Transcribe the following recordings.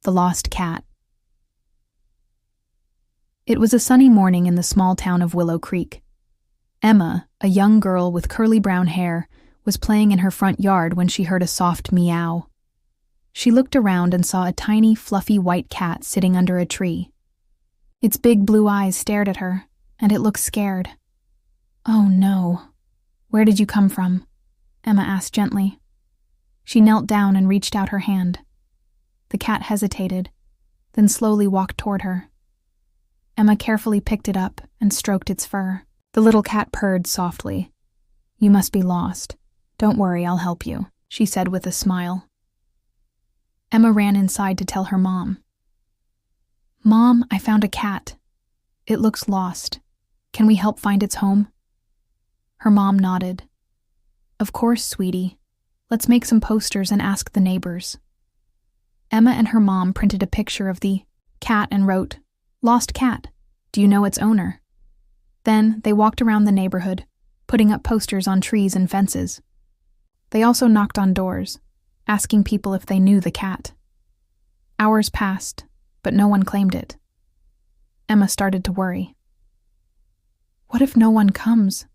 The Lost Cat. It was a sunny morning in the small town of Willow Creek. Emma, a young girl with curly brown hair, was playing in her front yard when she heard a soft meow. She looked around and saw a tiny, fluffy white cat sitting under a tree. Its big blue eyes stared at her, and it looked scared. "Oh no. Where did you come from?" Emma asked gently. She knelt down and reached out her hand. The cat hesitated, then slowly walked toward her. Emma carefully picked it up and stroked its fur. The little cat purred softly. "You must be lost. Don't worry, I'll help you," she said with a smile. Emma ran inside to tell her mom. "Mom, I found a cat. It looks lost. Can we help find its home?" Her mom nodded. "Of course, sweetie. Let's make some posters and ask the neighbors." Emma and her mom printed a picture of the cat and wrote, "Lost cat. Do you know its owner?" Then they walked around the neighborhood, putting up posters on trees and fences. They also knocked on doors, asking people if they knew the cat. Hours passed, but no one claimed it. Emma started to worry. "What if no one comes?"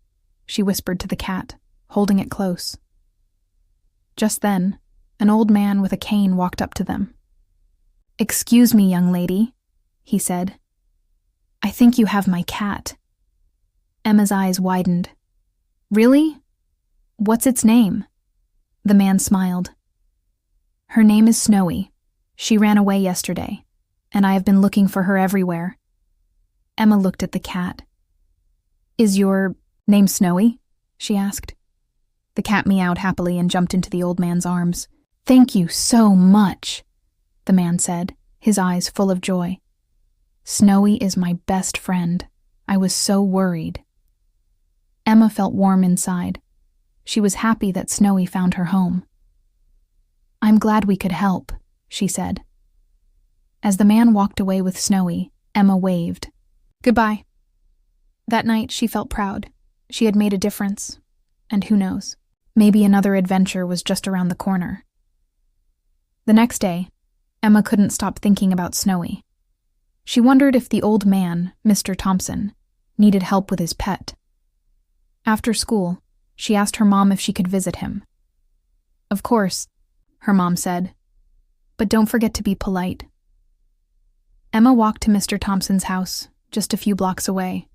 she whispered to the cat, holding it close. Just then, an old man with a cane walked up to them. "Excuse me, young lady," he said. "I think you have my cat." Emma's eyes widened. "Really? What's its name?" The man smiled. "Her name is Snowy. She ran away yesterday, and I have been looking for her everywhere." Emma looked at the cat. "Is your name Snowy?" she asked. The cat meowed happily and jumped into the old man's arms. "Thank you so much," the man said, his eyes full of joy. "Snowy is my best friend. I was so worried." Emma felt warm inside. She was happy that Snowy found her home. "I'm glad we could help," she said. As the man walked away with Snowy, Emma waved. "Goodbye." That night she felt proud. She had made a difference. And who knows, maybe another adventure was just around the corner. The next day, Emma couldn't stop thinking about Snowy. She wondered if the old man, Mr. Thompson, needed help with his pet. After school, she asked her mom if she could visit him. "Of course," her mom said, "but don't forget to be polite." Emma walked to Mr. Thompson's house, just a few blocks away.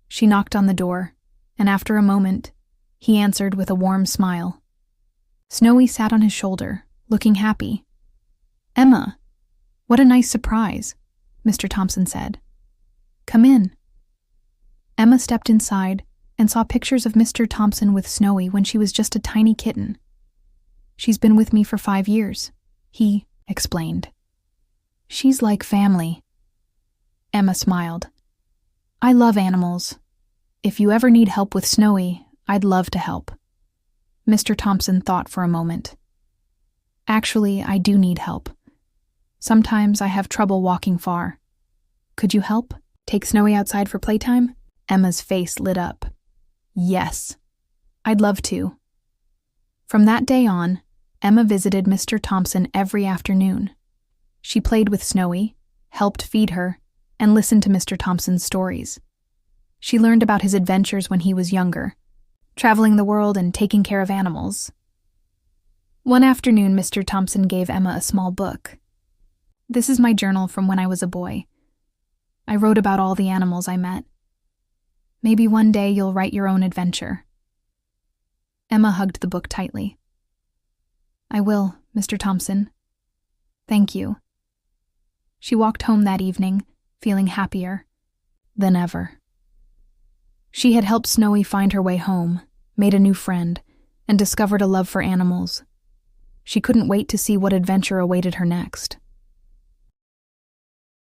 She knocked on the door, and after a moment, he answered with a warm smile. Snowy sat on his shoulder, looking happy. "Emma, what a nice surprise," Mr. Thompson said. "Come in." Emma stepped inside and saw pictures of Mr. Thompson with Snowy when she was just a tiny kitten. "She's been with me for 5 years, he explained. "She's like family." Emma smiled. "I love animals. If you ever need help with Snowy, I'd love to help." Mr. Thompson thought for a moment. "Actually, I do need help. Sometimes I have trouble walking far. Could you help? Take Snowy outside for playtime?" Emma's face lit up. "Yes, I'd love to." From that day on, Emma visited Mr. Thompson every afternoon. She played with Snowy, helped feed her, and listened to Mr. Thompson's stories. She learned about his adventures when he was younger, traveling the world and taking care of animals. One afternoon, Mr. Thompson gave Emma a small book. "This is my journal from when I was a boy. I wrote about all the animals I met. Maybe one day you'll write your own adventure." Emma hugged the book tightly. "I will, Mr. Thompson. Thank you." She walked home that evening, feeling happier than ever. She had helped Snowy find her way home, made a new friend, and discovered a love for animals. She couldn't wait to see what adventure awaited her next.